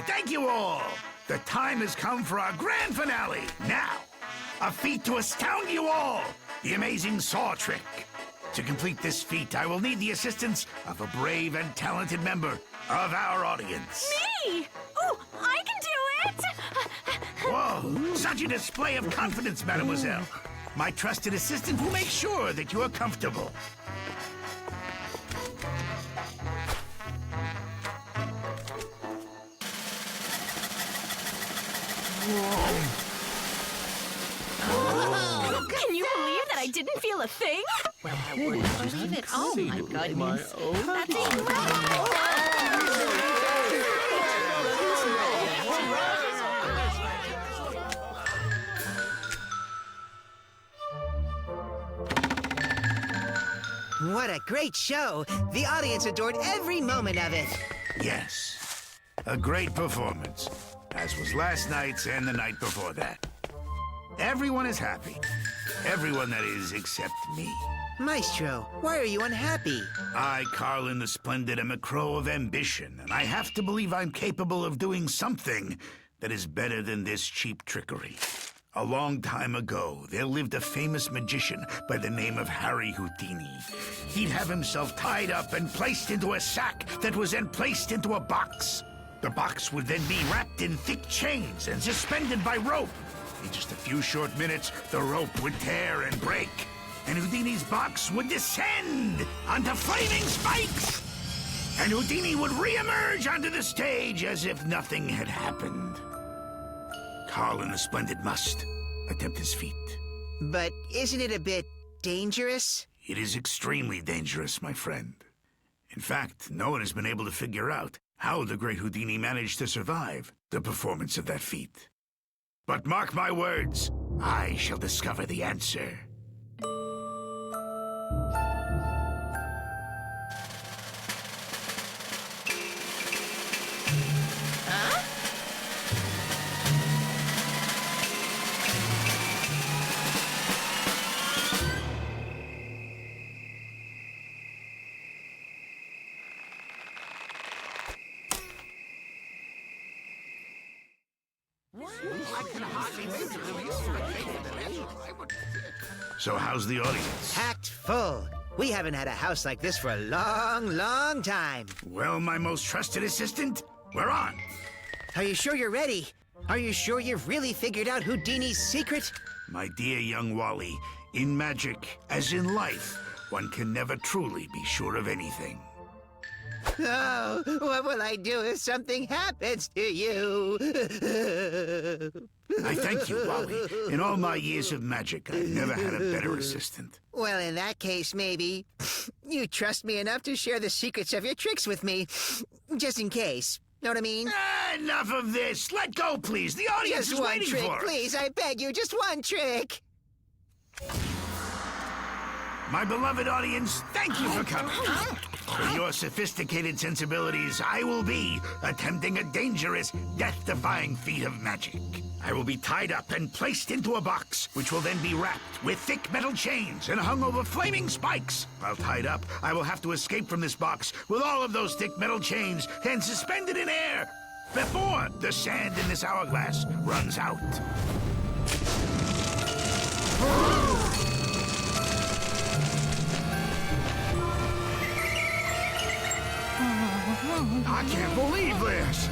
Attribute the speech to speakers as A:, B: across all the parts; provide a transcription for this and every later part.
A: Thank you all. The time has come for our grand finale. Now, a feat to astound you all. The amazing saw trick. To complete this feat, I will need the assistance of a brave and talented member of our audience.
B: Me! Oh, I can do it!
A: Whoa, such a display of confidence, mademoiselle. My trusted assistant will make sure that you are comfortable.
B: Can you believe that I didn't feel a thing?
C: Well, I wouldn't believe it. Oh, my goodness. That's
D: What a great show! The audience adored every moment of it.
A: Yes, a great performance, as was last night's and the night before that. Everyone is happy. Everyone, that is, except me.
D: Maestro, why are you unhappy?
A: I, Carlin the Splendid, am a crow of ambition, and I have to believe I'm capable of doing something that is better than this cheap trickery. A long time ago, there lived a famous magician by the name of Harry Houdini. He'd have himself tied up and placed into a sack that was then placed into a box. The box would then be wrapped in thick chains and suspended by rope. In just a few short minutes, the rope would tear and break, and Houdini's box would descend onto flaming spikes. And Houdini would re-emerge onto the stage as if nothing had happened. Carlin the Splendid must attempt his feat.
D: But isn't it a bit dangerous?
A: It is extremely dangerous, my friend. In fact, no one has been able to figure out how the great Houdini managed to survive the performance of that feat. But mark my words, I shall discover the answer. So how's the audience?
D: Packed full. We haven't had a house like this for a long, long time.
A: Well, my most trusted assistant, we're on.
D: Are you sure you're ready? Are you sure you've really figured out Houdini's secret?
A: My dear young Wally, in magic, as in life, one can never truly be sure of anything.
D: Oh, what will I do if something happens to you?
A: I thank you, Wally. In all my years of magic, I've never had a better assistant.
D: Well, in that case, maybe you trust me enough to share the secrets of your tricks with me, just in case. Know what I mean?
A: Enough of this! Let go, please! The audience
D: Just
A: is
D: one
A: waiting
D: trick,
A: for it!
D: please, I beg you, just one trick!
A: My beloved audience, thank you for coming. With your sophisticated sensibilities, I will be attempting a dangerous, death-defying feat of magic. I will be tied up and placed into a box, which will then be wrapped with thick metal chains and hung over flaming spikes. While tied up, I will have to escape from this box with all of those thick metal chains and suspended in air before the sand in this hourglass runs out. I can't believe this!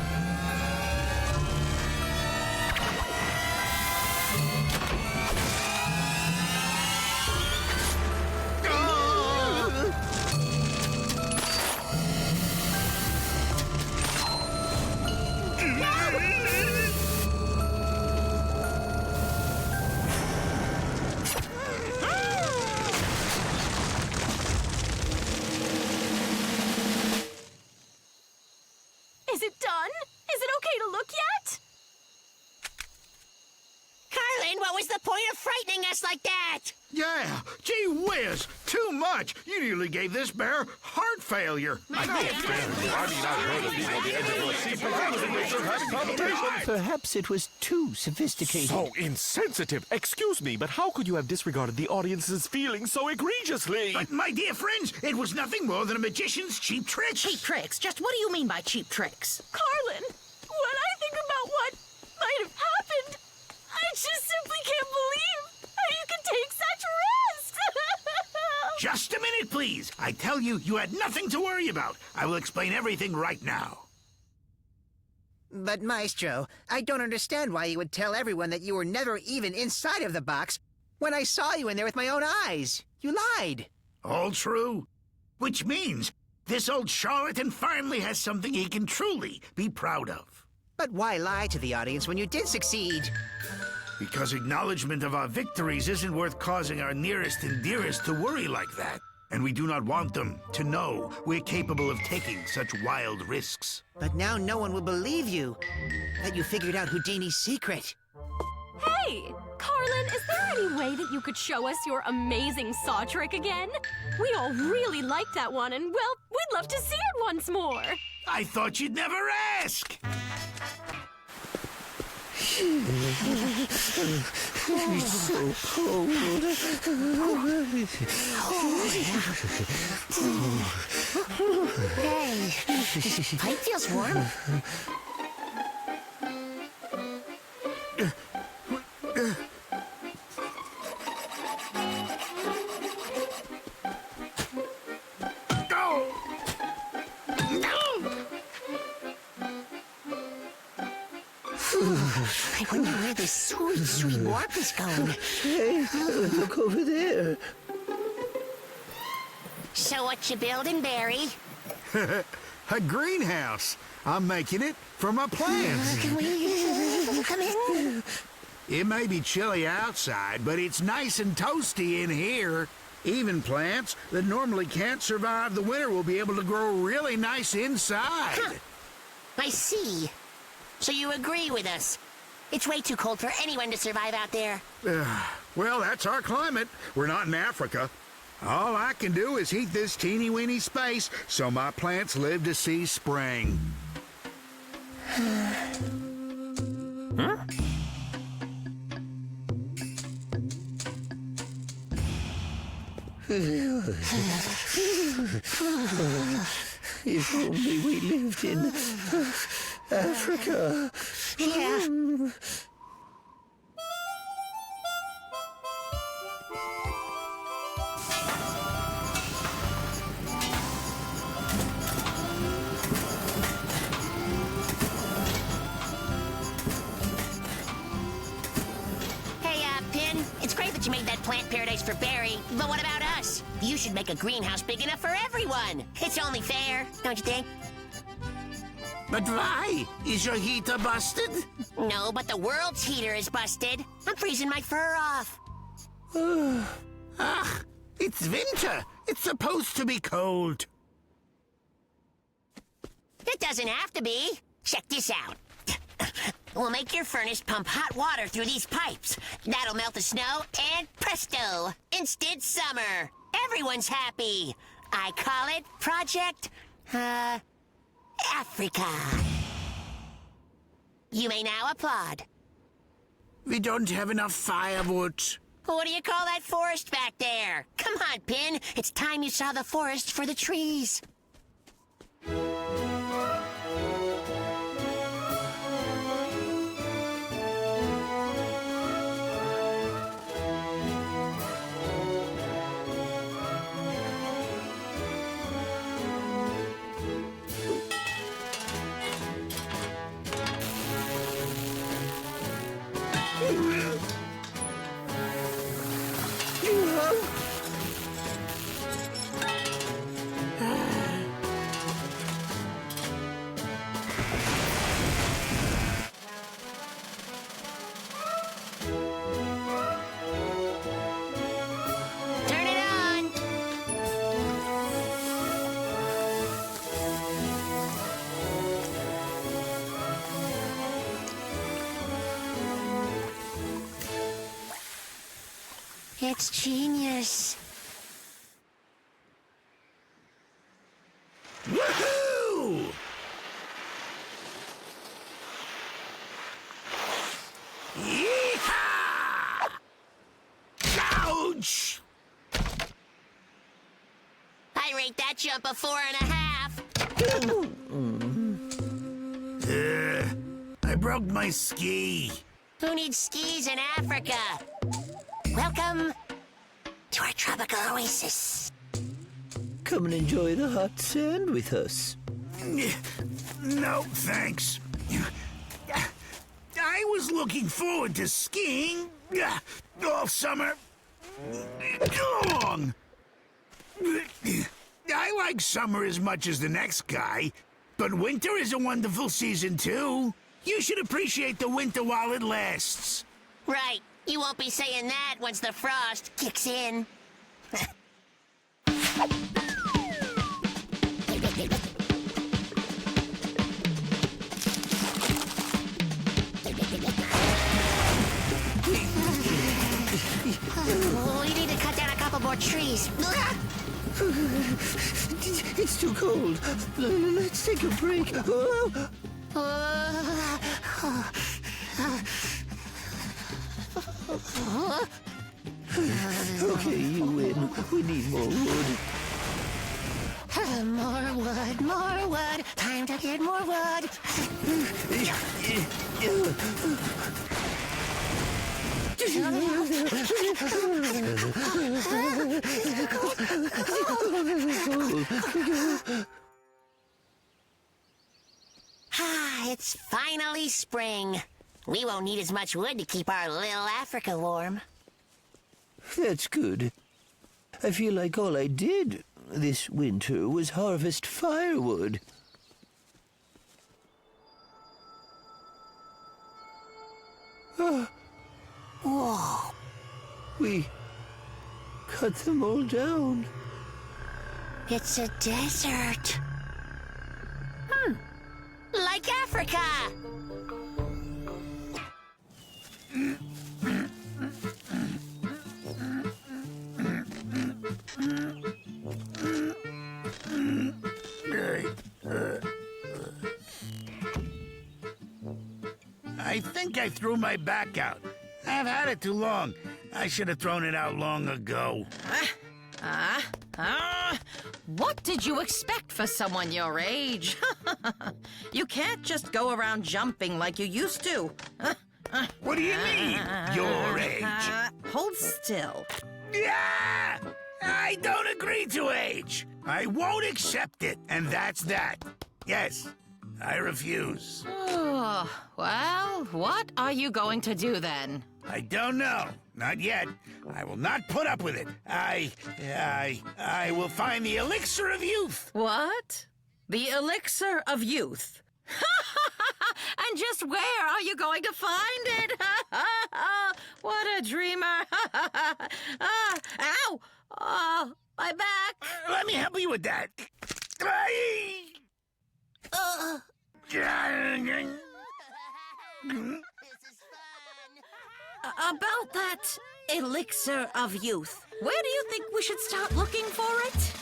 B: Is it done? Is it okay to look yet?
C: Carlin, what was the point of frightening us like that?
A: Yeah, gee whiz, too much. You nearly gave this bear heart failure.
E: Perhaps it was too sophisticated.
F: So insensitive. Excuse me, but how could you have disregarded the audience's feelings so egregiously?
A: But, my dear friends, it was nothing more than a magician's cheap tricks.
C: Cheap tricks? Just what do you mean by cheap tricks?
B: Carlin, when I
A: minute, please. I tell you, you had nothing to worry about. I will explain everything right now.
D: But, Maestro, I don't understand why you would tell everyone that you were never even inside of the box when I saw you in there with my own eyes. You lied.
A: All true. Which means this old charlatan finally has something he can truly be proud of.
D: But why lie to the audience when you did succeed?
A: Because acknowledgement of our victories isn't worth causing our nearest and dearest to worry like that. And we do not want them to know we're capable of taking such wild risks.
D: But now no one will believe you, that you figured out Houdini's secret.
B: Hey! Carlin, is there any way that you could show us your amazing saw trick again? We all really liked that one, and, well, we'd love to see it once more.
A: I thought you'd never ask!
E: It's so cold.
C: Hey, pipe feels warm. I wonder where this sweet, sweet warmth is going.
E: Hey, look over there.
C: So what you building, Barry?
G: A greenhouse. I'm making it for my plants.
C: Can we come in?
G: It may be chilly outside, but it's nice and toasty in here. Even plants that normally can't survive the winter will be able to grow really nice inside.
C: Huh. I see. So you agree with us? It's way too cold for anyone to survive out there.
G: Well, that's our climate. We're not in Africa. All I can do is heat this teeny-weeny space so my plants live to see spring.
E: Huh? If only we lived in Africa.
C: Yeah. Pin, it's great that you made that plant paradise for Barry, but what about us? You should make a greenhouse big enough for everyone. It's only fair, don't you think?
A: But why? Is your heater busted?
C: No, but the world's heater is busted. I'm freezing my fur off.
A: Ah, it's winter. It's supposed to be cold.
C: It doesn't have to be. Check this out. We'll make your furnace pump hot water through these pipes. That'll melt the snow, and presto! Instant summer! Everyone's happy! I call it Project... Africa. You may now applaud.
A: We don't have enough firewood.
C: What do you call that forest back there? Come on, Pin. It's time you saw the forest for the trees. Turn it on. It's genius.
A: Woohoo! Yeehaw! Ouch!
C: I rate that jump a 4.5.
A: I broke my ski.
C: Who needs skis in Africa? Welcome to our tropical oasis.
E: come and enjoy the hot sand with us.
A: No, thanks. I was looking forward to skiing all summer long. I like summer as much as the next guy, but winter is a wonderful season too. You should appreciate the winter while it lasts.
C: Right. You won't be saying that once the frost kicks in. We need to cut down a couple more trees.
E: It's too cold. Let's take a break. Okay, you win. We need more wood.
C: More wood. Time to get more wood. It's finally spring. We won't need as much wood to keep our little Africa warm.
E: That's good. I feel like all I did this winter was harvest firewood.
C: Whoa.
E: We cut them all down.
C: It's a desert. Like Africa.
A: I think I threw my back out. I've had it too long. I should have thrown it out long ago.
H: What did you expect for someone your age? You can't just go around jumping like you used to.
A: What do you mean, your age?
H: Hold still.
A: Yeah! I don't agree to age. I won't accept it, and that's that. Yes, I refuse.
H: Oh, well, what are you going to do then?
A: I don't know. Not yet. I will not put up with it. I will find the Elixir of Youth.
H: What? The Elixir of Youth? And just where are you going to find it? What a dreamer. Ow! Oh, my back.
A: Let me help you with that.
H: About that Elixir of Youth, where do you think we should start looking for it?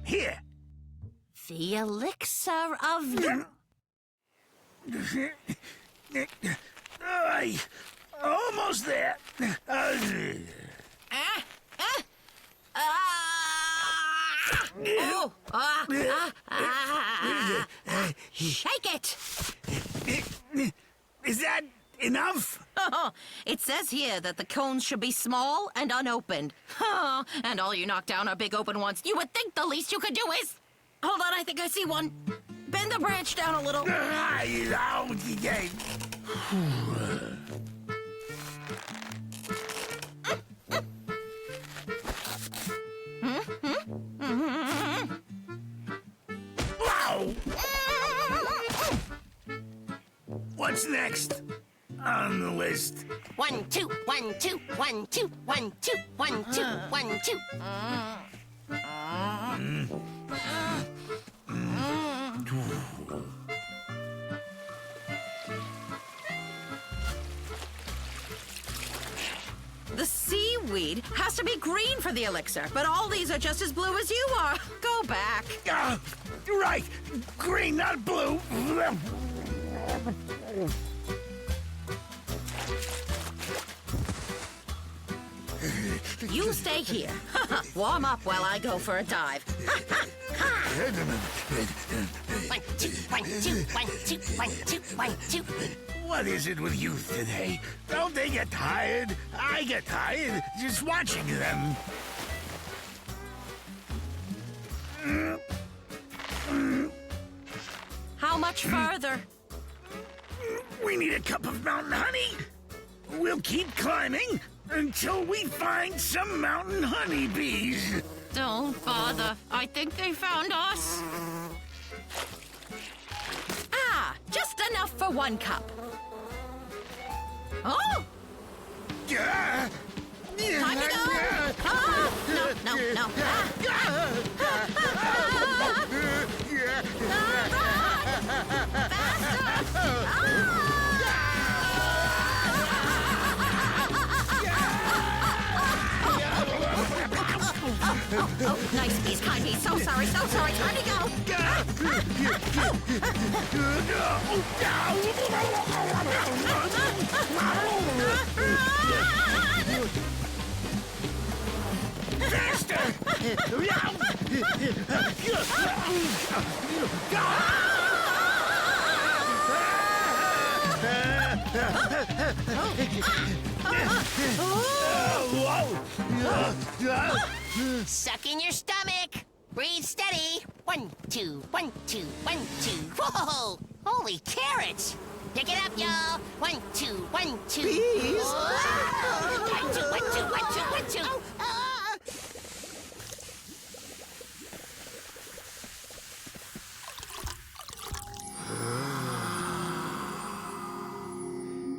A: Here.
H: The Elixir of Youth.
A: Almost there.
H: Shake it!
A: Is that enough?
H: Oh, it says here that the cones should be small and unopened. And all you knock down are big open ones. You would think the least you could do is... Hold on, I think I see one. Bend the branch down a little.
A: Wow! What's next on the list?
C: 1, 2, 1, 2, 1, 2, 1, 2, 1, 2, 1, 2.
H: The seaweed has to be green for the elixir, but all these are just as blue as you are. Go back.
A: Right, green, not blue.
H: You stay here. Warm up while I go for a dive.
C: 1, 2, 1, 2, 1, 2, 1, 2, 1, 2.
A: What is it with youth today? Don't they get tired? I get tired just watching them.
H: How much further?
A: We need a cup of mountain honey. We'll keep climbing until we find some mountain honeybees.
H: Don't bother. I think they found us. Ah, just enough for 1 cup. Oh!
A: Yeah.
H: Time to go! Ah! No, no, no. Oh, nice bees, kind bees. So sorry, so sorry. Time to go.
A: Faster!
C: Suck in your stomach. Breathe steady. 1, 2, 1, 2, 1, 2. Whoa! Holy carrots! Pick it up, y'all. 1, 2, 1, 2.
D: Bees?
C: 1, 2, 1, 2, 1, 2, 1,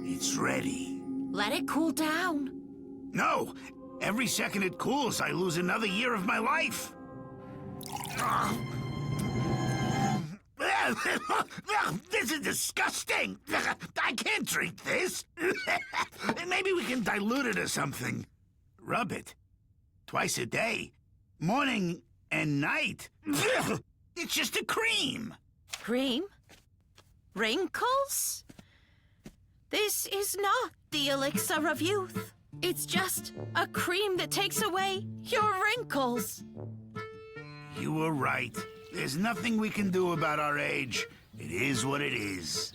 C: 2.
A: It's ready.
H: Let it cool down.
A: No! Every second it cools, I lose another year of my life. This is disgusting. I can't drink this. Maybe we can dilute it or something. Rub it. Twice a day. Morning and night. It's just a cream.
H: Cream? Wrinkles? This is not the Elixir of Youth. It's just a cream that takes away your wrinkles.
A: You were right. There's nothing we can do about our age. It is what it is.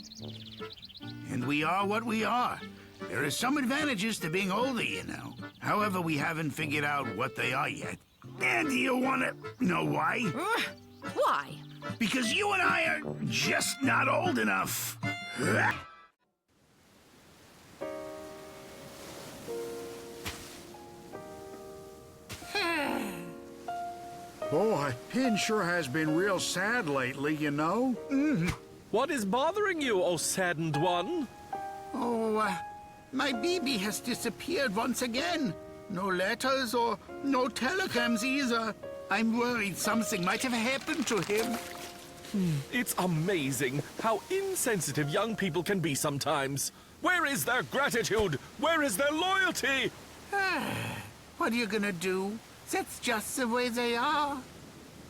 A: And we are what we are. There are some advantages to being older, you know. However, we haven't figured out what they are yet. And do you want to know why?
H: Why?
A: Because you and I are just not old enough.
G: Boy, Hen sure has been real sad lately, you know?
F: What is bothering you, oh saddened one?
A: Oh, my baby has disappeared once again. No letters or no telegrams either. I'm worried something might have happened to him.
F: It's amazing how insensitive young people can be sometimes. Where is their gratitude? Where is their loyalty?
A: What are you gonna do? That's just the way they are.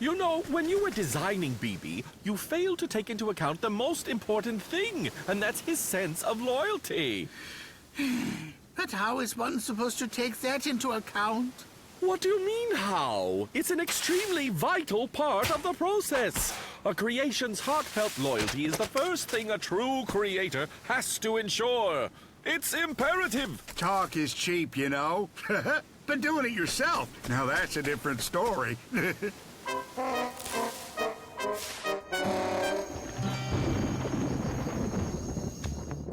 F: You know, when you were designing BB, you failed to take into account the most important thing, and that's his sense of loyalty.
A: But how is one supposed to take that into account?
F: What do you mean, how? It's an extremely vital part of the process. A creation's heartfelt loyalty is the first thing a true creator has to ensure. It's imperative.
G: Talk is cheap, you know. But doing it yourself, now that's a different story.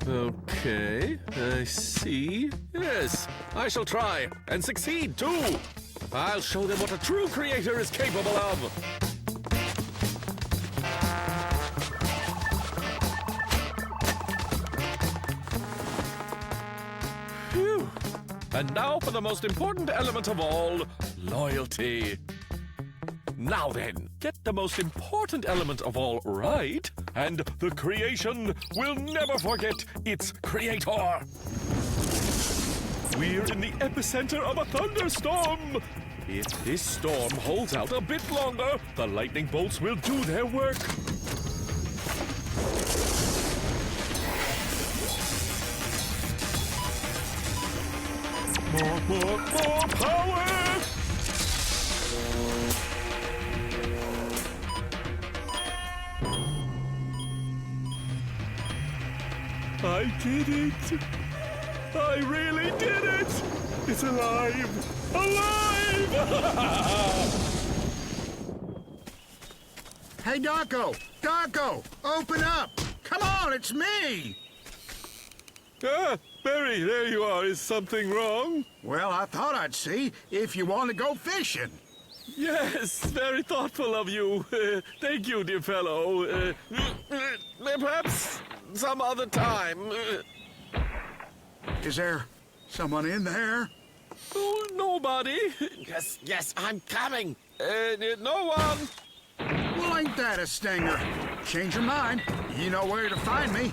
F: Okay, I see. Yes, I shall try, and succeed, too. I'll show them what a true creator is capable of. Phew. And now for the most important element of all, loyalty. Now then, get the most important element of all right, and the creation will never forget its creator. We're in the epicenter of a thunderstorm. If this storm holds out a bit longer, the lightning bolts will do their work. More power! I did it! I really did it! It's alive! Alive!
G: Hey, Darko! Darko! Open up! Come on, it's me!
F: Ah, Barry, there you are. Is something wrong?
G: Well, I thought I'd see if you want to go fishing.
F: Yes, very thoughtful of you. Thank you, dear fellow. Perhaps some other time.
G: Is there someone in there?
F: Oh, nobody. Yes, I'm coming. No one.
G: Well, ain't that a stinger? Change your mind. You know where to find me.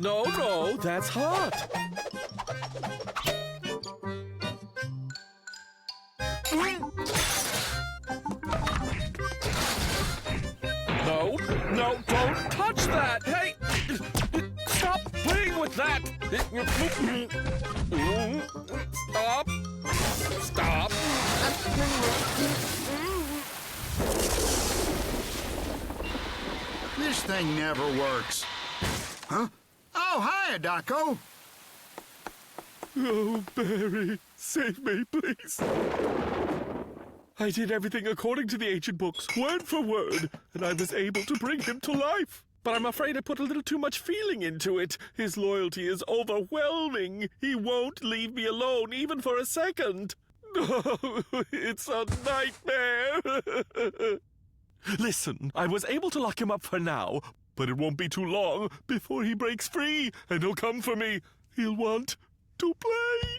F: No, that's hot. No, don't touch that. Hey, stop playing with that. Stop.
G: This thing never works. Huh? Oh, hiya, Darko.
F: Oh, Barry, save me, please. I did everything according to the ancient books, word for word, and I was able to bring him to life. But I'm afraid I put a little too much feeling into it. His loyalty is overwhelming. He won't leave me alone, even for a second. Oh, it's a nightmare. Listen, I was able to lock him up for now, but it won't be too long before he breaks free, and he'll come for me. He'll want to play.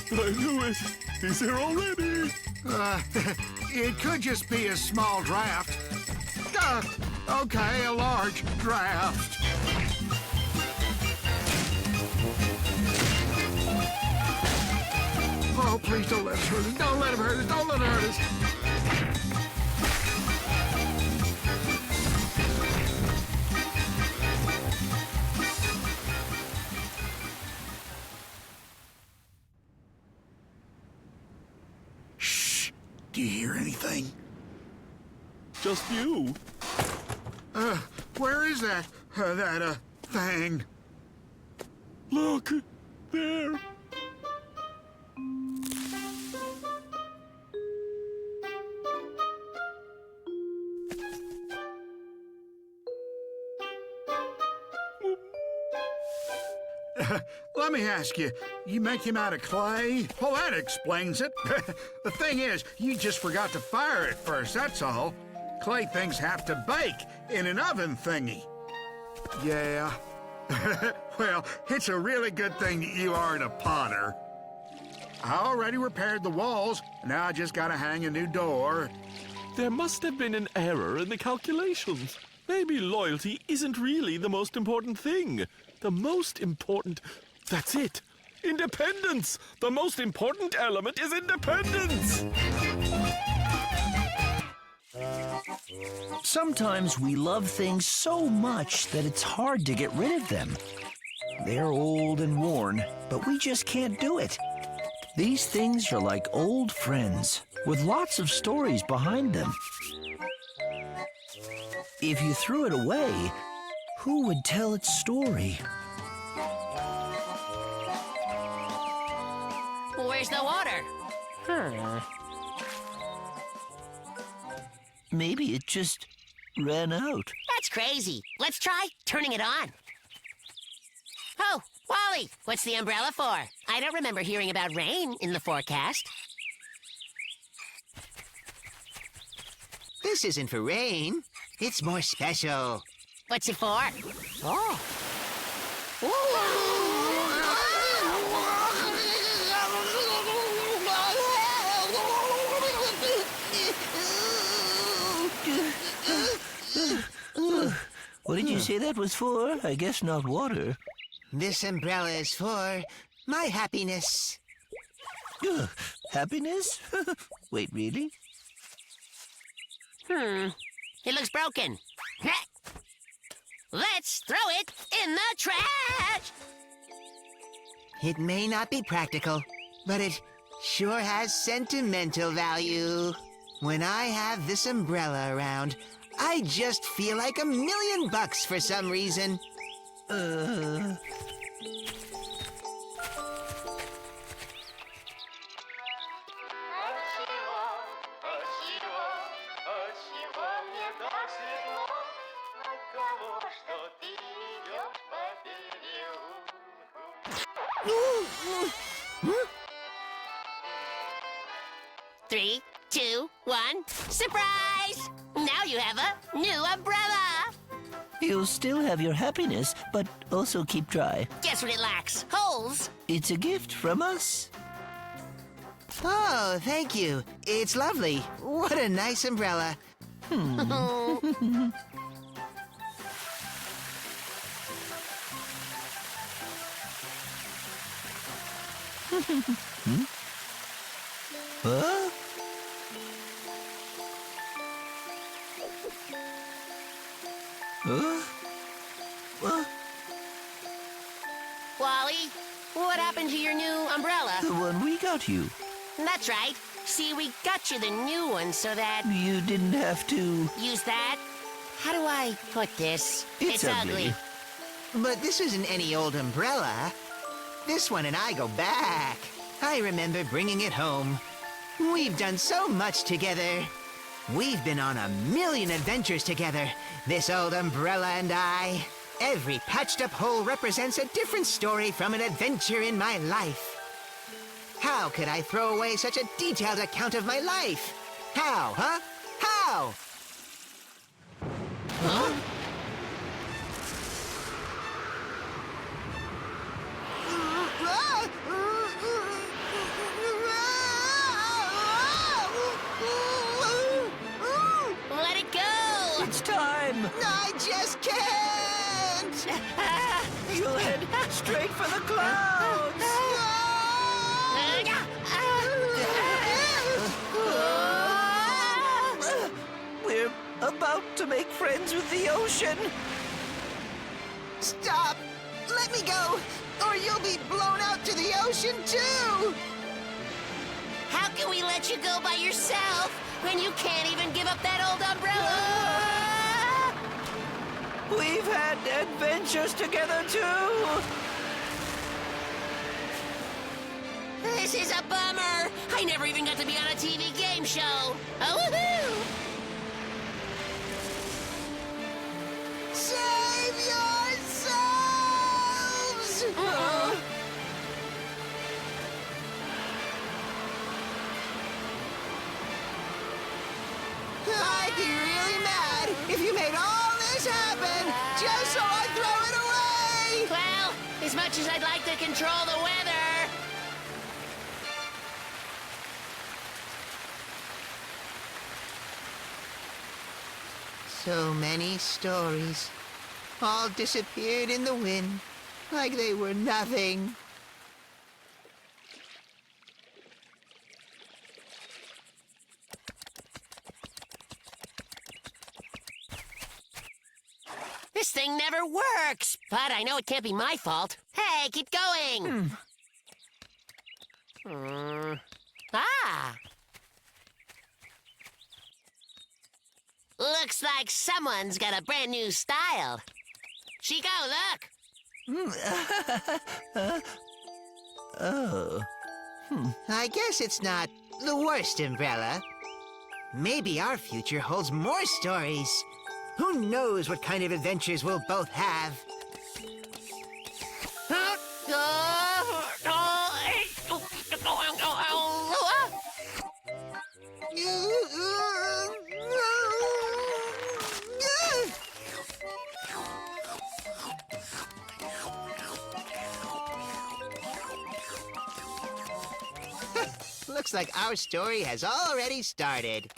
F: I knew it. He's here already.
G: It could just be a small draft. Okay, a large draft. Oh, please don't let us hurt us. Don't let him hurt us. Don't let him hurt us. Shh. Do you hear anything?
F: Just you.
G: Where is that thing?
F: Look, there.
G: Let me ask you, you make him out of clay? Well, that explains it. The thing is, you just forgot to fire it first, that's all. Clay things have to bake in an oven thingy. Yeah. Well, it's a really good thing that you aren't a potter. I already repaired the walls, now I just gotta hang a new door.
F: There must have been an error in the calculations. Maybe loyalty isn't really the most important thing. The most important... That's it. Independence! The most important element is independence!
E: Sometimes we love things so much that it's hard to get rid of them. They're old and worn, but we just can't do it. These things are like old friends, with lots of stories behind them. If you threw it away, who would tell its story?
C: Where's the water?
E: Maybe it just ran out.
C: That's crazy. Let's try turning it on. Oh, Wally, what's the umbrella for? I don't remember hearing about rain in the forecast.
D: This isn't for rain. It's more special.
C: What's it for? Oh.
E: say that was for? I guess not water.
D: This umbrella is for my happiness.
E: Ugh, happiness? Wait, really?
C: It looks broken. Let's throw it in the trash!
D: It may not be practical, but it sure has sentimental value. When I have this umbrella around, I just feel like $1,000,000 for some reason.
C: Three, two, one, surprise! Now you have a new umbrella!
E: You'll still have your happiness, but also keep dry.
C: Guess what it lacks? Holes!
E: It's a gift from us.
D: Oh, thank you. It's lovely. What a nice umbrella.
E: Huh?
C: Wally, what happened to your new umbrella?
E: The one we got you.
C: That's right. See, we got you the new one so that...
E: You didn't have to...
C: Use that? How do I put this?
E: It's ugly.
D: But this isn't any old umbrella. This one and I go back. I remember bringing it home. We've done so much together. We've been on 1,000,000 adventures together, this old umbrella and I. Every patched up hole represents a different story from an adventure in my life. How could I throw away such a detailed account of my life? How, huh? How? Huh?
C: Let it go!
E: It's time!
D: I just can't!
E: You'll head straight for the clouds! We're about to make friends with the ocean!
D: Stop! Let me go, or you'll be blown out to the ocean too!
C: How can we let you go by yourself when you can't even give up that old umbrella?
E: We've had adventures together too!
C: This is a bummer. I never even got to be on a TV game show. Oh, woohoo!
D: Save yourselves! I'd be really mad if you made all this happen just so I throw it away!
C: Well, as much as I'd like to control the weather.
D: So many stories, all disappeared in the wind, like they were nothing.
C: This thing never works, but I know it can't be my fault. Hey, keep going! Ah! Looks like someone's got a brand new style. Chico, look!
E: Oh.
D: I guess it's not the worst umbrella. Maybe our future holds more stories. Who knows what kind of adventures we'll both have? Looks like our story has already started.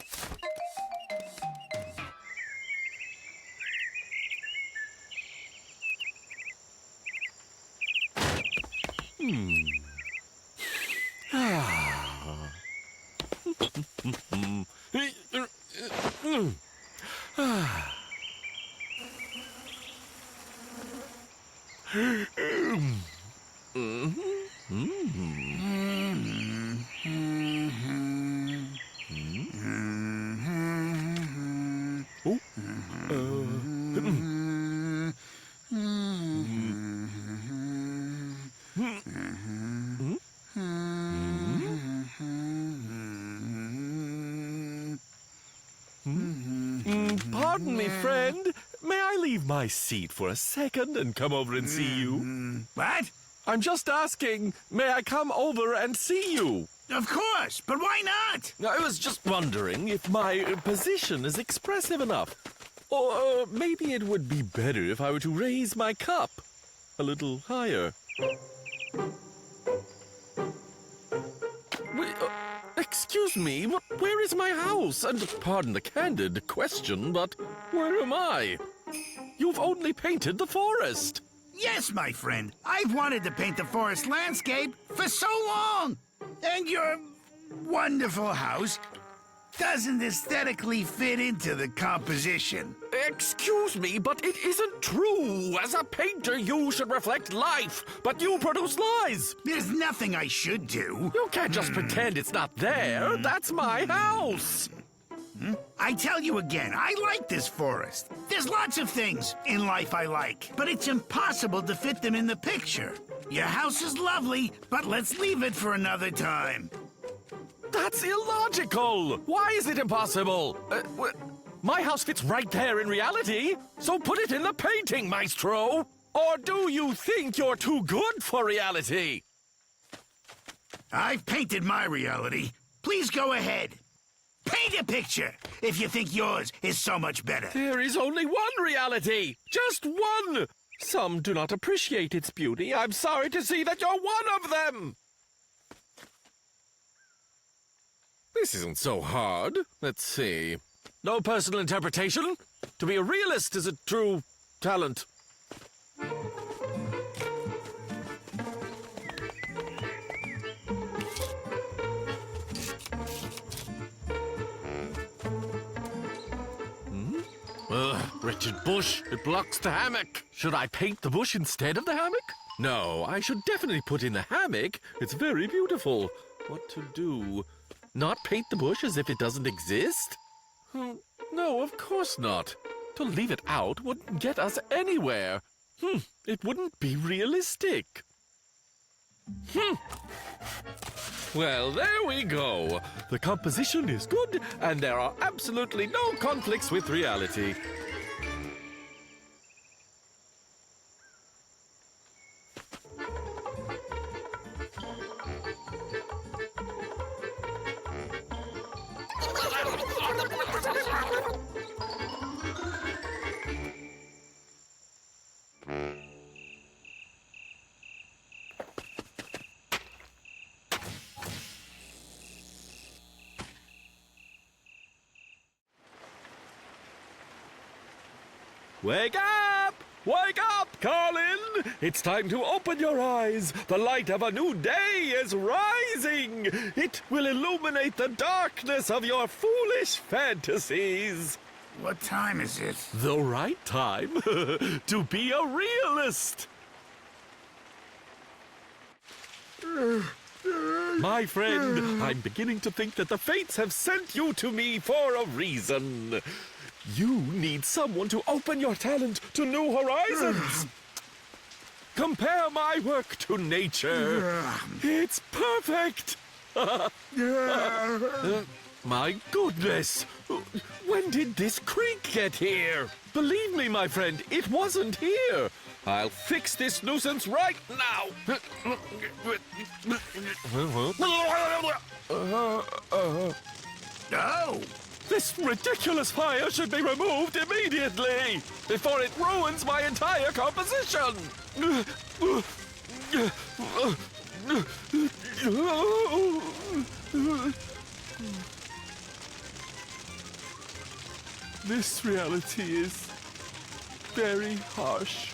F: Pardon me, friend. May I leave my seat for a second and come over and see you?
A: What?
F: I'm just asking, may I come over and see you?
A: Of course, but why not?
F: I was just wondering if my position is expressive enough. Or maybe it would be better if I were to raise my cup a little higher. Wait, excuse me, where is my house? And pardon the candid question, but where am I? You've only painted the forest.
A: Yes, my friend. I've wanted to paint the forest landscape for so long. And your wonderful house doesn't aesthetically fit into the composition.
F: Excuse me, but it isn't true. As a painter, you should reflect life, but you produce lies.
A: There's nothing I should do.
F: You can't just pretend it's not there. That's my house.
A: I tell you again, I like this forest. There's lots of things in life I like, but it's impossible to fit them in the picture. Your house is lovely, but let's leave it for another time.
F: That's illogical. Why is it impossible? My house fits right there in reality, so put it in the painting, maestro. Or do you think you're too good for reality?
A: I've painted my reality. Please go ahead. Paint a picture if you think yours is so much better.
F: There is only one reality. Just one. Some do not appreciate its beauty. I'm sorry to see that you're one of them. This isn't so hard. Let's see. No personal interpretation. To be a realist is a true talent. Wretched bush. It blocks the hammock. Should I paint the bush instead of the hammock? No, I should definitely put in the hammock. It's very beautiful. What to do? Not paint the bush as if it doesn't exist? No, of course not. To leave it out wouldn't get us anywhere. It wouldn't be realistic. Well, there we go. The composition is good, and there are absolutely no conflicts with reality. Wake up! Wake up, Carlin! It's time to open your eyes. The light of a new day is rising. It will illuminate the darkness of your foolish fantasies.
A: What time is it?
F: The right time to be a realist. My friend, I'm beginning to think that the fates have sent you to me for a reason. You need someone to open your talent to new horizons. Compare my work to nature. It's perfect. My goodness. When did this creek get here? Believe me, my friend, it wasn't here. I'll fix this nuisance right now.
A: Oh!
F: This ridiculous fire should be removed immediately before it ruins my entire composition. This reality is very harsh.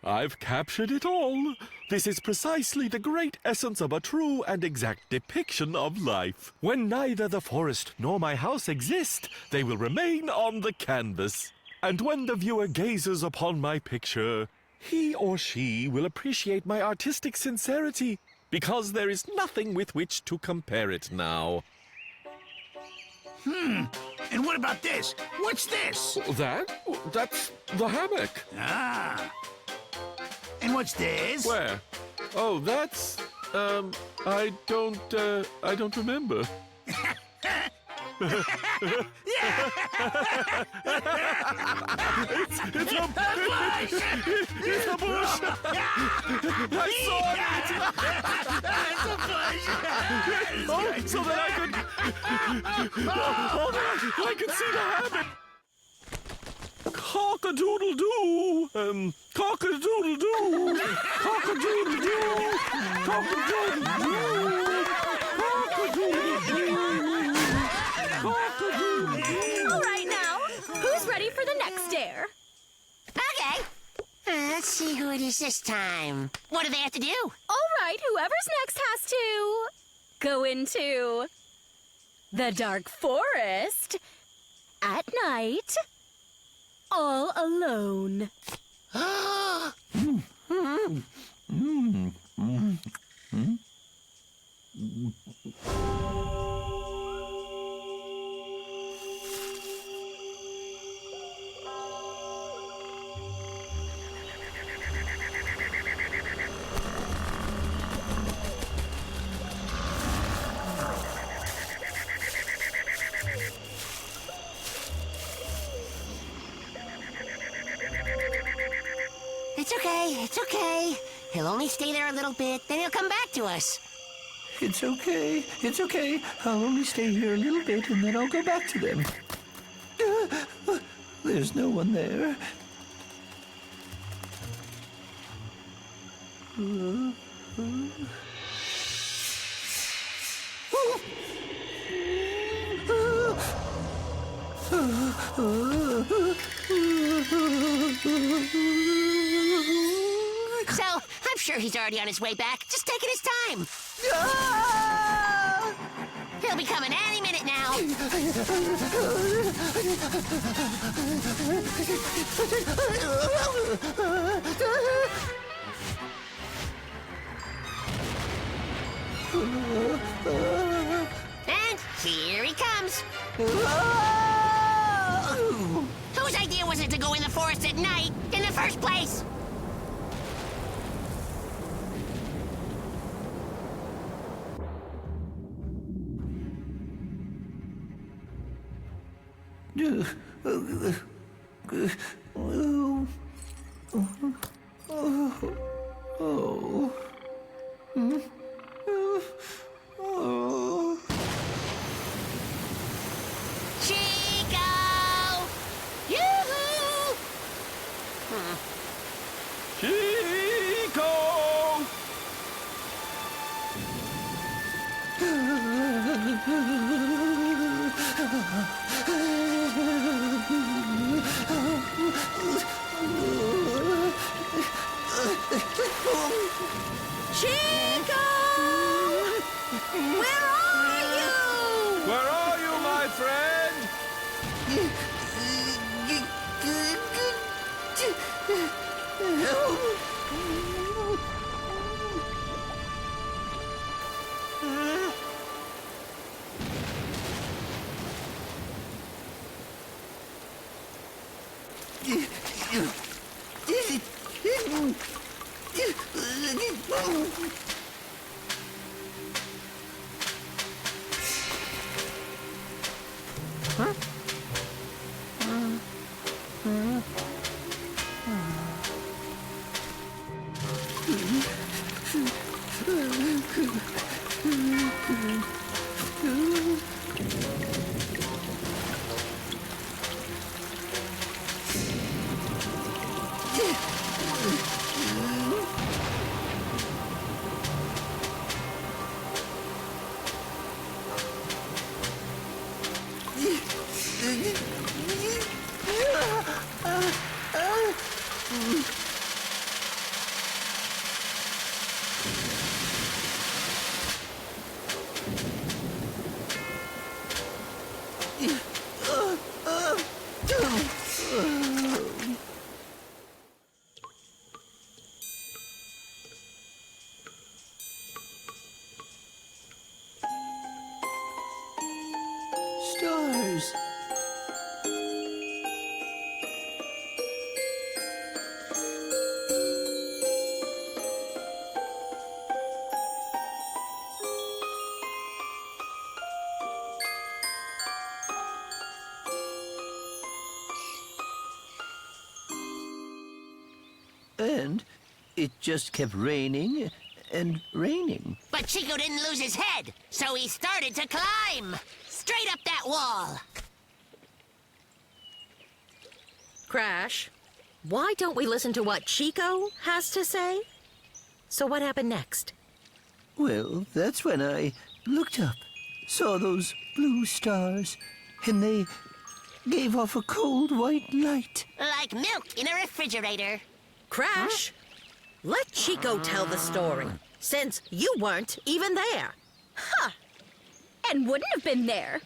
F: I've captured it all. This is precisely the great essence of a true and exact depiction of life. When neither the forest nor my house exist, they will remain on the canvas. And when the viewer gazes upon my picture, he or she will appreciate my artistic sincerity, because there is nothing with which to compare it now.
A: And what about this? What's this?
F: That's the hammock.
A: Ah. And what's this?
F: Where? Oh, that's, I don't remember. It's a bush! I saw it!
A: It's a bush!
F: Oh, so that I could see the hammock! Cock-a-doodle-doo! Cock-a-doodle-doo! Cock-a-doodle-doo! Cock-a-doodle-doo! Cock-a-doodle-doo! Cock-a-doodle-doo!
B: All right, now, who's ready for the next dare?
C: Okay. Let's see who it is this time. What do they have to do?
B: All right, whoever's next has to go into the dark forest at night, all alone.
C: It's okay. He'll only stay there a little bit, then he'll come back to us.
E: It's okay. It's okay. I'll only stay here a little bit and then I'll go back to them. There's no one there.
C: So, I'm sure he's already on his way back, just taking his time. He'll be coming any minute now. And here he comes. Whose idea was it to go in the forest at night in the first place? Chico! Yoo-hoo!
F: Chico!
H: Chico! Where are you?
F: Where are you, my friend?
E: Stars. And it just kept raining and raining.
C: But Chico didn't lose his head, so he started to climb. Straight up that wall.
H: Crash, why don't we listen to what Chico has to say? So what happened next?
E: Well, that's when I looked up, saw those blue stars, and they gave off a cold white light.
C: Like milk in a refrigerator.
H: Crash, let Chico tell the story, since you weren't even there.
B: Huh. And wouldn't have been there.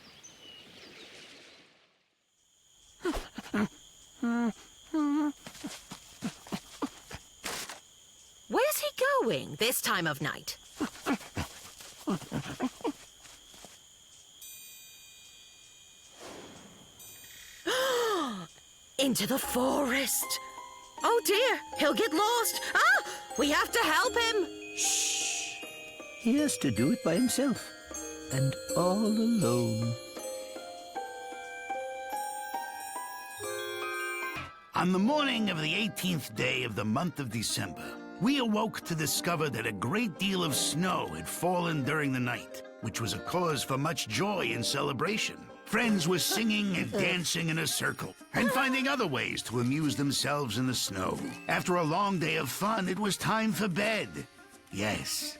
H: Where's he going this time of night? Into the forest. Oh dear, he'll get lost. Ah, we have to help him.
E: Shh. He has to do it by himself, and all alone.
A: On the morning of the 18th day of the month of December, we awoke to discover that a great deal of snow had fallen during the night, which was a cause for much joy and celebration. Friends were singing and dancing in a circle, and finding other ways to amuse themselves in the snow. After a long day of fun, it was time for bed. Yes.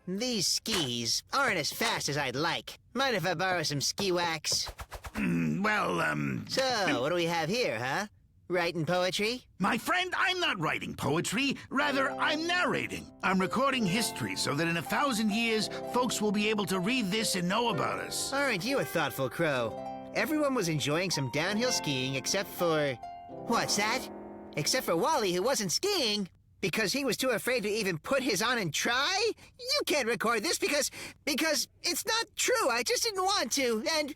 D: These skis aren't as fast as I'd like. Mind if I borrow some ski wax? So, what do we have here, huh? Writing poetry?
A: My friend, I'm not writing poetry. Rather, I'm narrating. I'm recording history so that in 1,000 years, folks will be able to read this and know about us.
D: Aren't you a thoughtful crow? Everyone was enjoying some downhill skiing except for... What's that? Except for Wally, who wasn't skiing. Because he was too afraid to even put his on and try? You can't record this because it's not true. I just didn't want to, and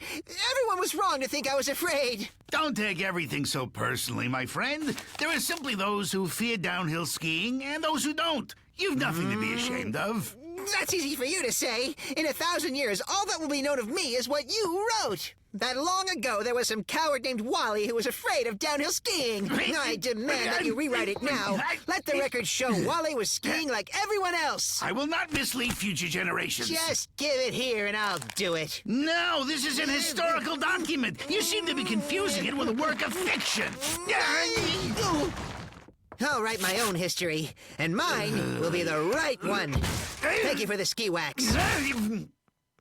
D: everyone was wrong to think I was afraid.
A: Don't take everything so personally, my friend. There are simply those who fear downhill skiing and those who don't. You've nothing to be ashamed of.
D: That's easy for you to say. In 1,000 years, all that will be known of me is what you wrote. That long ago, there was some coward named Wally who was afraid of downhill skiing. I demand that you rewrite it now. Let the record show Wally was skiing like everyone else.
A: I will not mislead future generations.
D: Just give it here and I'll do it.
A: No, this is an historical document. You seem to be confusing it with a work of fiction.
D: I'll write my own history, and mine will be the right one. Thank you for the ski wax.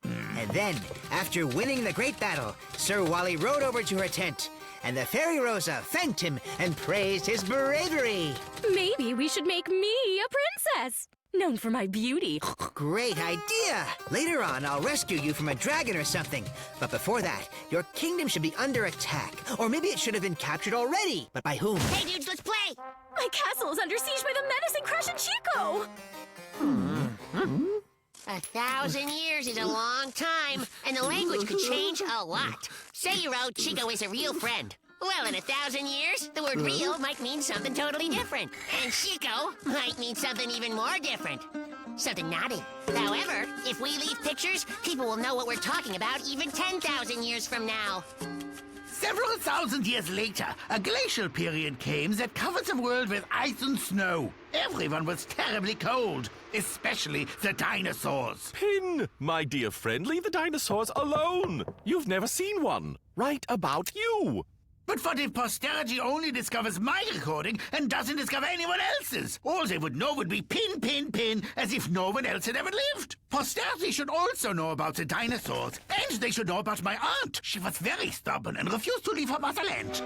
D: And then, after winning the great battle, Sir Wally rode over to her tent, and the Fairy Rosa thanked him and praised his bravery.
B: Maybe we should make me a princess, known for my beauty.
D: Great idea! Later on, I'll rescue you from a dragon or something. But before that, your kingdom should be under attack. Or maybe it should have been captured already. But by whom?
C: Hey, dudes, let's play!
B: My castle is under siege by the menacing Crash and Chico.
C: 1,000 years is a long time, and the language could change a lot. Say you wrote Chico is a real friend. Well, in 1,000 years, the word real might mean something totally different. And Chico might mean something even more different. Something naughty. However, if we leave pictures, people will know what we're talking about even 10,000 years from now.
A: Several thousand years later, a glacial period came that covered the world with ice and snow. Everyone was terribly cold, especially the dinosaurs.
F: Pin, my dear friend, leave the dinosaurs alone. You've never seen one. Write about you.
A: But what if posterity only discovers my recording and doesn't discover anyone else's? All they would know would be pin, pin, pin, as if no one else had ever lived. Posterity should also know about the dinosaurs, and they should know about my aunt. She was very stubborn and refused to leave her motherland.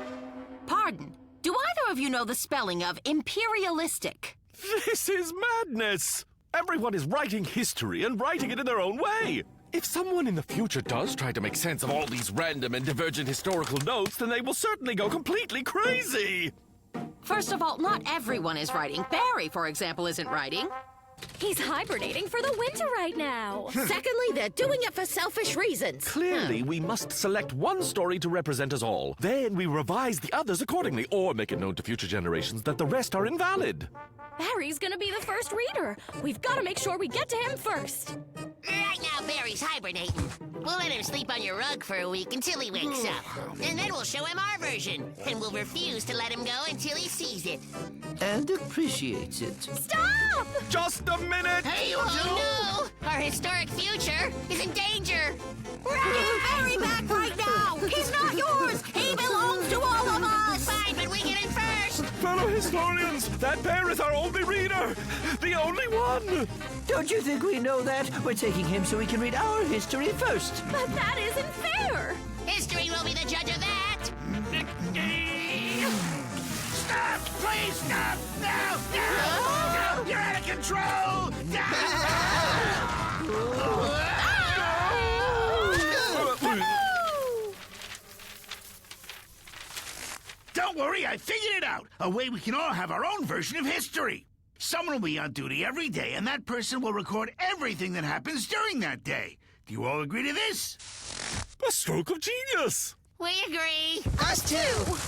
H: Pardon, do either of you know the spelling of imperialistic?
F: This is madness. Everyone is writing history and writing it in their own way. If someone in the future does try to make sense of all these random and divergent historical notes, then they will certainly go completely crazy!
H: First of all, not everyone is writing. Barry, for example, isn't writing.
B: He's hibernating for the winter right now.
H: Secondly, they're doing it for selfish reasons.
F: Clearly, we must select one story to represent us all. Then we revise the others accordingly, or make it known to future generations that the rest are invalid.
B: Barry's gonna be the first reader. We've got to make sure we get to him first.
C: Right now, Barry's hibernating. We'll let him sleep on your rug for a week until he wakes up. And then we'll show him our version. And we'll refuse to let him go until he sees it.
E: And appreciates it.
B: Stop!
F: Just a minute!
C: Hey, oh no! Our historic future is in danger!
H: Get Barry back right now! He's not yours! He belongs to all of us!
C: Fine, but we get in first!
F: Fellow historians, that bear is our only reader! The only one!
E: Don't you think we know that? We're taking him so we can read our history first.
B: But that isn't fair!
C: History will be the judge of that!
A: Stop! Please stop! No! No! You're out of control! Don't worry, I figured it out. A way we can all have our own version of history. Someone will be on duty every day, and that person will record everything that happens during that day. Do you all agree to this?
F: A stroke of genius!
C: We agree.
D: Us too!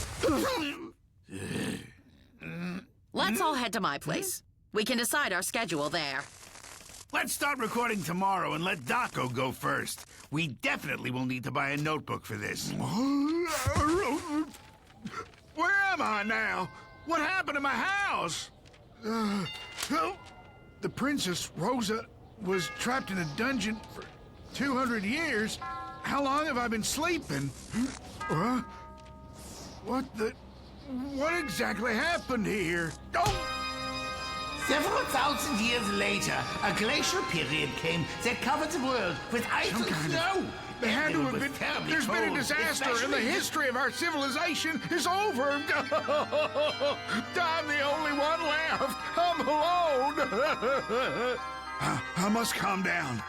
H: Let's all head to my place. We can decide our schedule there.
A: Let's start recording tomorrow and let Daco go first. We definitely will need to buy a notebook for this.
G: Where am I now? What happened to my house? The Princess Rosa was trapped in a dungeon for 200 years. How long have I been sleeping? What exactly happened here? Oh!
A: Several thousand years later, a glacial period came that covered the world with ice and snow.
G: There had to have been. There's been a disaster, and the history of our civilization is over. I'm the only one left. I'm alone. I must calm down.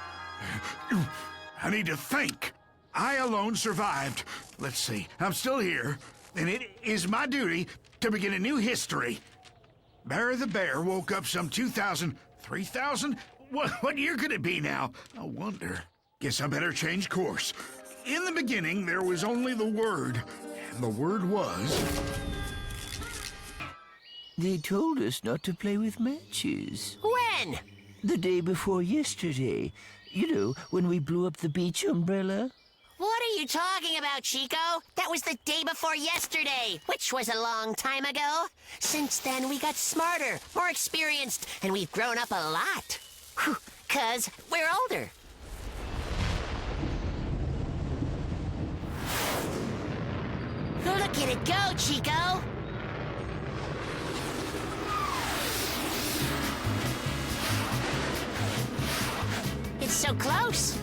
G: I need to think. I alone survived. Let's see. I'm still here, and it is my duty to begin a new history. Barry the Bear woke up some 2,000, 3,000? What year could it be now? I wonder. Guess I better change course. In the beginning, there was only the Word, and the Word was...
E: They told us not to play with matches.
C: When?
E: The day before yesterday. You know, when we blew up the beach umbrella.
C: What are you talking about, Chico? That was the day before yesterday, which was a long time ago. Since then, we got smarter, more experienced, and we've grown up a lot. 'Cause we're older. Look at it go, Chico! It's so close!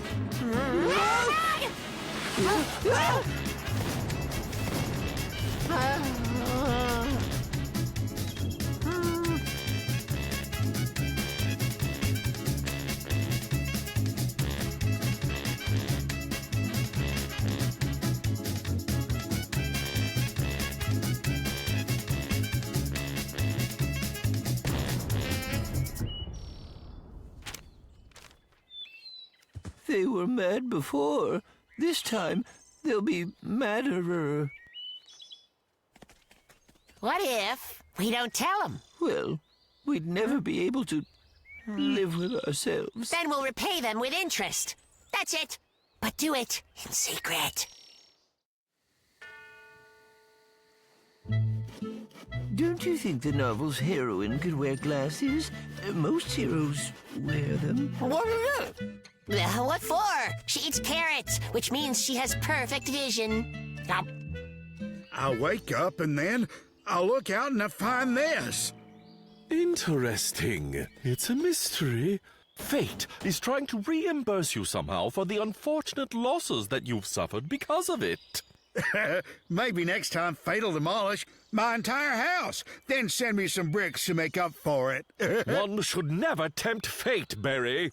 E: They were mad before. This time, they'll be madderer.
C: What if we don't tell them?
E: Well, we'd never be able to live with ourselves.
C: Then we'll repay them with interest. That's it. But do it in secret.
E: Don't you think the novel's heroine could wear glasses? Most heroes wear them.
C: What for? She eats carrots, which means she has perfect vision.
G: I'll wake up and then I'll look out and I find this.
F: Interesting. It's a mystery. Fate is trying to reimburse you somehow for the unfortunate losses that you've suffered because of it.
G: Maybe next time Fate'll demolish my entire house, then send me some bricks to make up for it.
F: One should never tempt fate, Barry.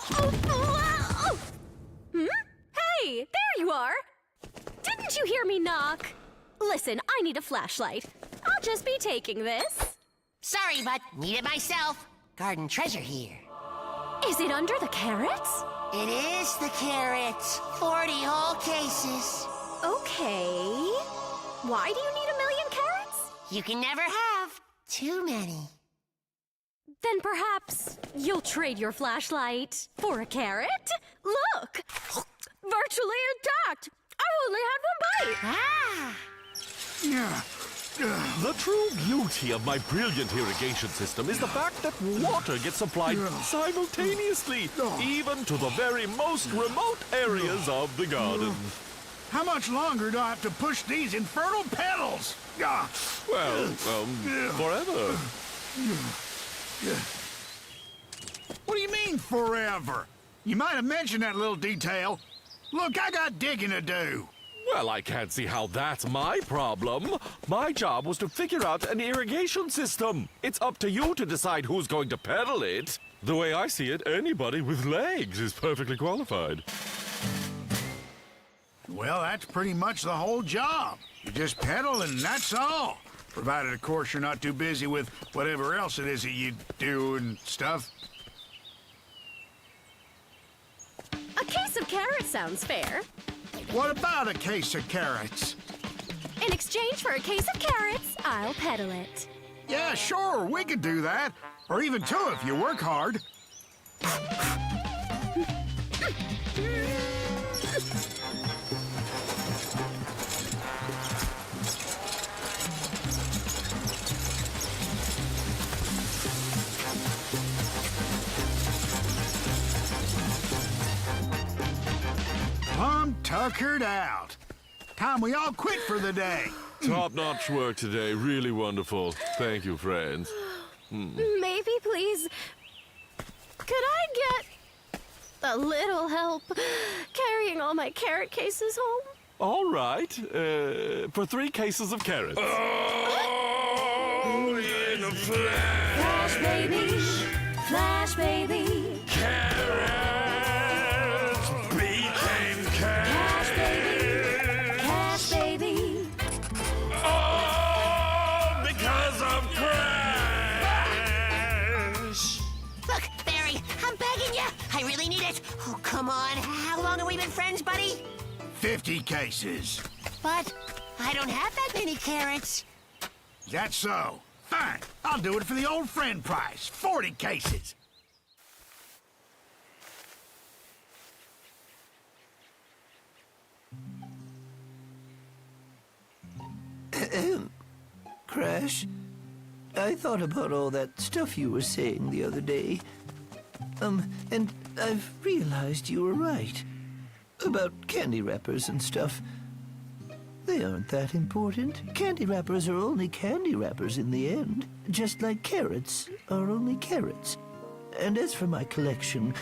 B: Listen, I need a flashlight. I'll just be taking this.
C: Sorry, but need it myself. Garden treasure here.
B: Is it under the carrots?
C: It is the carrots. 40 whole cases.
B: Okay. Why do you need a million carrots?
C: You can never have too many.
B: Then perhaps you'll trade your flashlight for a carrot? Look! Virtually intact! I only had one bite!
C: Ah!
G: Yeah.
F: The true beauty of my brilliant irrigation system is the fact that water gets supplied simultaneously, even to the very most remote areas of the garden.
G: How much longer do I have to push these infertile petals?
F: Well, forever.
G: What do you mean, forever? You might have mentioned that little detail. Look, I got digging to do.
F: Well, I can't see how that's my problem. My job was to figure out an irrigation system. It's up to you to decide who's going to pedal it. The way I see it, anybody with legs is perfectly qualified.
G: Well, that's pretty much the whole job. You just pedal and that's all. Provided, of course, you're not too busy with whatever else it is that you do and stuff.
B: A case of carrots sounds fair.
G: What about a case of carrots?
B: In exchange for a case of carrots, I'll peddle it.
G: Yeah, sure, we could do that. Or even two if you work hard. I'm tuckered out. Time we all quit for the day.
F: Top-notch work today. Really wonderful. Thank you, friends.
B: Maybe, please. Could I get a little help carrying all my carrot cases home?
F: All right. For 3 cases of carrots.
A: Oh, in a flash.
B: Flash baby, flash baby.
A: Carrots became
B: Cash baby, cash baby.
A: all because of Crash.
C: Look, Barry, I'm begging you. I really need it. Oh, come on. How long have we been friends, buddy?
G: 50 cases.
C: But I don't have that many carrots.
G: Is that so? Fine. I'll do it for the old friend price. 40 cases.
E: Crash, I thought about all that stuff you were saying the other day. And I've realized you were right. About candy wrappers and stuff. They aren't that important. Candy wrappers are only candy wrappers in the end. Just like carrots are only carrots. And as for my collection,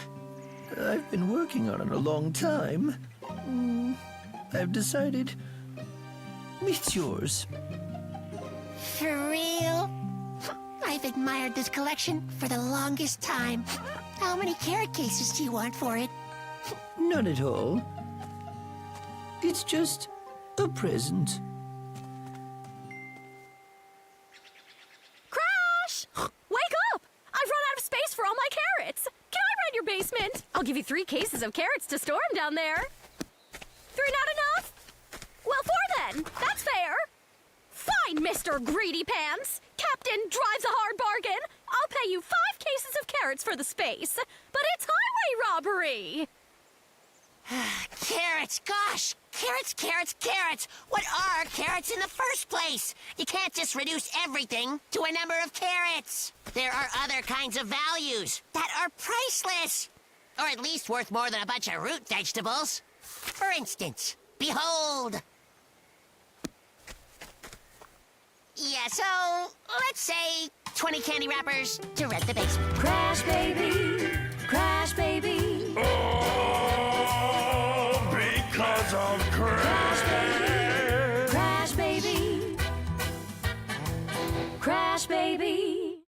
E: I've been working on it a long time. I've decided it's yours.
C: For real? I've admired this collection for the longest time. How many carrot cases do you want for it?
E: None at all. It's just a present.
B: Crash! Wake up! I've run out of space for all my carrots. Can I rent your basement? I'll give you 3 cases of carrots to store them down there. 3 not enough? Well, 4 then. That's fair. Fine, Mr. Greedy Pants. Captain drives a hard bargain. I'll pay you 5 cases of carrots for the space. But it's highway robbery.
C: Carrots, gosh! Carrots, carrots, carrots! What are carrots in the first place? You can't just reduce everything to a number of carrots. There are other kinds of values that are priceless. Or at least worth more than a bunch of root vegetables. For instance, behold. Yeah, so let's say 20 candy wrappers to rent the basement.
B: Crash, baby.